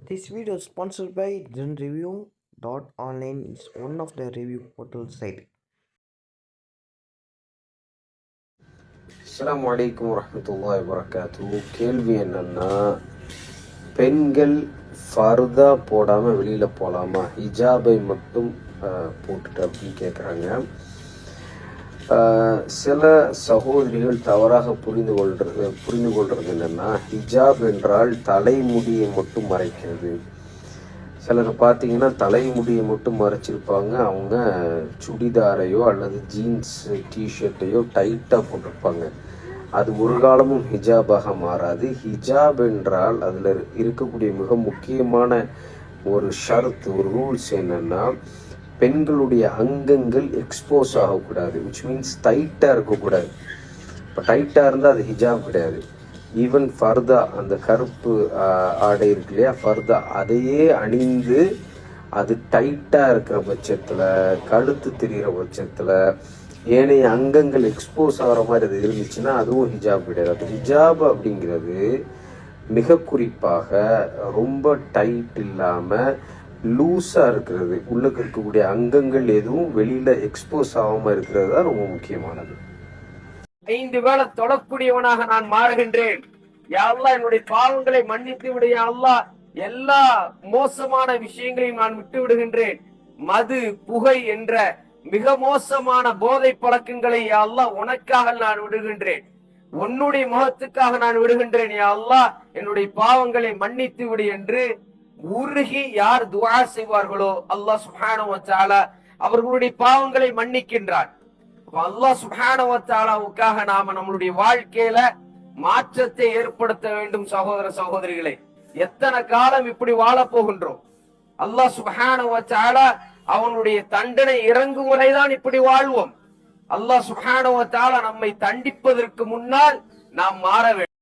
This video is sponsored by ZenReview.online. It's one of the review portal site. அஸ்ஸலாமு அலைக்கும் வரஹ்மத்துல்லாஹி வபரகாத்துஹு. கேள்வி என்னன்னா, பெண்கள் ஃபர்தா போடாமல் வெளியில் போகலாமா, ஹிஜாபை மட்டும் போட்டுட்டு அப்படின்னு கேட்குறாங்க. சில சகோதரிகள் தவறாக புரிந்து கொள்றது என்னென்னா, ஹிஜாப் என்றால் தலைமுடியை மட்டும் மறைக்கிறது. சிலர் பார்த்தீங்கன்னா தலைமுடியை மட்டும் மறைச்சிருப்பாங்க, அவங்க சுடிதாரையோ அல்லது ஜீன்ஸ் டிஷர்ட்டையோ டைட்டாக போட்டிருப்பாங்க. அது ஒரு காலமும் ஹிஜாபாக மாறாது. ஹிஜாப் என்றால் அதில் இருக்கக்கூடிய மிக முக்கியமான ஒரு ஷரத்து, ஒரு ரூல்ஸ் என்னென்னா, பெண்களுடைய அங்கங்கள் எக்ஸ்போஸ் ஆகக்கூடாது. விச் மீன்ஸ் டைட்டாக இருக்கக்கூடாது. இப்போ டைட்டாக இருந்தால் அது ஹிஜாப் கிடையாது. ஈவன் ஃபர்தா, அந்த கருப்பு ஆடை இருக்கு இல்லையா, ஃபர்தா, அதையே அணிந்து அது டைட்டாக இருக்கிற பட்சத்தில், கழுத்து தெரிகிற பட்சத்தில், ஏனைய அங்கங்கள் எக்ஸ்போஸ் ஆகிற மாதிரி அது இருந்துச்சுன்னா அதுவும் ஹிஜாப் கிடையாது. அது ஹிஜாப் அப்படிங்கிறது மிக குறிப்பாக ரொம்ப டைட் இல்லாமல் லூஸாக இருக்கிறது, உள்ளுக்கு இருக்கக்கூடிய அங்கங்கள் எதுவும் வெளியில் எக்ஸ்போஸ் ஆகாமல் இருக்கிறது தான் ரொம்ப முக்கியமானது. 5 வேளை தொடக்கூடியவனாக நான் மாறுகின்றேன். யா அல்லாஹ், என்னுடைய பாவங்களை மன்னித்து விடு யா அல்லாஹ். எல்லா மோசமான விஷயங்களையும் நான் விட்டு விடுகின்றேன். மது, புகை என்ற மிக மோசமான போதை பழக்கங்களை யா அல்லாஹ் உனக்காக நான் விடுகின்றேன். உன்னுடைய முகத்துக்காக நான் விடுகின்றேன் யா அல்லாஹ், என்னுடைய பாவங்களை மன்னித்து விடு என்று உருகி யார் துஆ செய்வார்களோ அல்லாஹ் சுப்ஹானஹு வ தஆலா அவர்களுடைய பாவங்களை மன்னிக்கின்றான். அல்லாஹ் சுப்ஹானஹு வ தஆலாவுக்காக நாம நம்மளுடைய வாழ்க்கையில மாற்றத்தை ஏற்படுத்த வேண்டும். சகோதர சகோதரிகளே, எத்தனை காலம் இப்படி வாழ போகின்றோம்? அல்லாஹ் சுப்ஹானஹு வ தஆலா அவனுடைய தண்டனை இறங்கும் வரைதான் இப்படி வாழ்வோம். அல்லாஹ் சுப்ஹானஹு வ தஆலா நம்மை தண்டிப்பதற்கு முன்னால் நாம் மாற வேண்டும்.